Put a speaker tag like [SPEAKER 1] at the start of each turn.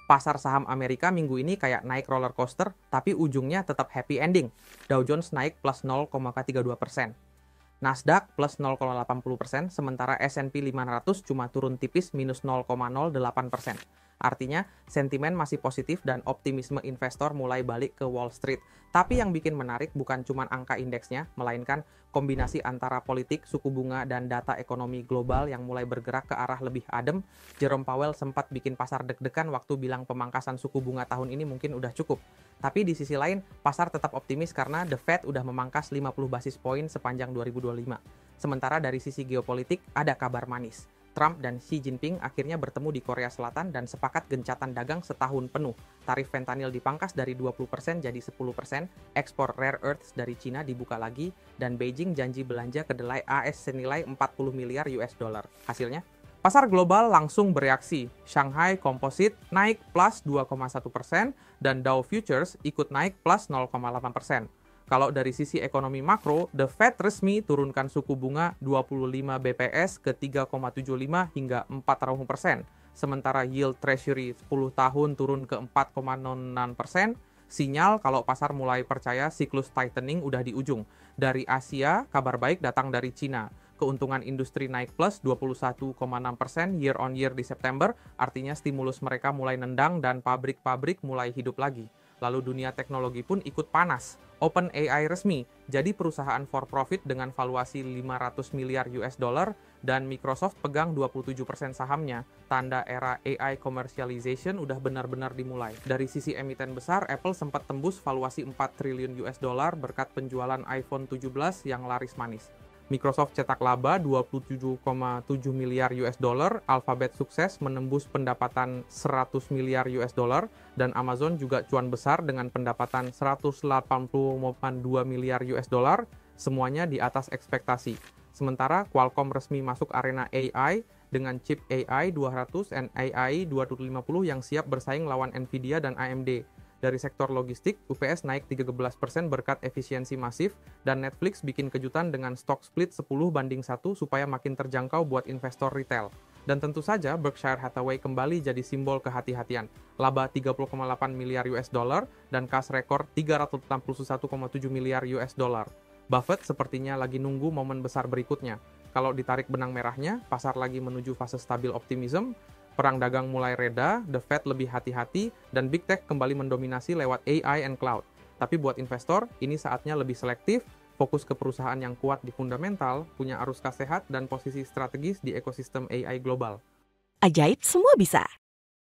[SPEAKER 1] Pasar saham Amerika minggu ini kayak naik roller coaster, tapi ujungnya tetap happy ending. Dow Jones naik plus 0,32%. Nasdaq plus 0,80%, sementara S&P 500 cuma turun tipis minus 0,08%. Artinya, sentimen masih positif dan optimisme investor mulai balik ke Wall Street. Tapi yang bikin menarik bukan cuma angka indeksnya, melainkan kombinasi antara politik, suku bunga, dan data ekonomi global yang mulai bergerak ke arah lebih adem. Jerome Powell sempat bikin pasar deg-degan waktu bilang pemangkasan suku bunga tahun ini mungkin udah cukup. Tapi di sisi lain, pasar tetap optimis karena The Fed udah memangkas 50 basis poin sepanjang 2025. Sementara dari sisi geopolitik, ada kabar manis. Trump dan Xi Jinping akhirnya bertemu di Korea Selatan dan sepakat gencatan dagang setahun penuh. Tarif fentanyl dipangkas dari 20% jadi 10%, ekspor rare earths dari Cina dibuka lagi, dan Beijing janji belanja kedelai AS senilai 40 miliar US dollar. Hasilnya, pasar global langsung bereaksi. Shanghai Composite naik plus 2,1% dan Dow Futures ikut naik plus 0,8%. Kalau dari sisi ekonomi makro, The Fed resmi turunkan suku bunga 25 BPS ke 3,75 hingga 4%. Sementara yield Treasury 10 tahun turun ke 4,06%. Sinyal kalau pasar mulai percaya siklus tightening udah di ujung. Dari Asia, kabar baik datang dari Cina. Keuntungan industri naik plus 21,6% year on year di September, artinya stimulus mereka mulai nendang dan pabrik-pabrik mulai hidup lagi. Lalu dunia teknologi pun ikut panas. OpenAI resmi jadi perusahaan for profit dengan valuasi 500 miliar US dollar dan Microsoft pegang 27% sahamnya. Tanda era AI commercialization udah benar-benar dimulai. Dari sisi emiten besar, Apple sempat tembus valuasi 4 triliun US dollar berkat penjualan iPhone 17 yang laris manis. Microsoft cetak laba 27,7 miliar US dollar, Alphabet sukses menembus pendapatan 100 miliar US dollar, dan Amazon juga cuan besar dengan pendapatan 180,2 miliar US dollar, semuanya di atas ekspektasi. Sementara Qualcomm resmi masuk arena AI dengan chip AI 200 dan AI 250 yang siap bersaing lawan Nvidia dan AMD. Dari sektor logistik, UPS naik 13% berkat efisiensi masif, dan Netflix bikin kejutan dengan stock split 10:1 supaya makin terjangkau buat investor retail. Dan tentu saja Berkshire Hathaway kembali jadi simbol kehati-hatian. Laba 30,8 miliar US dollar dan kas rekor 361,7 miliar US dollar. Buffett sepertinya lagi nunggu momen besar berikutnya. Kalau ditarik benang merahnya, pasar lagi menuju fase stabil optimism, perang dagang mulai reda, The Fed lebih hati-hati, dan Big Tech kembali mendominasi lewat AI and Cloud. Tapi buat investor, ini saatnya lebih selektif, fokus ke perusahaan yang kuat di fundamental, punya arus kas sehat, dan posisi strategis di ekosistem AI global.
[SPEAKER 2] Ajaib semua bisa.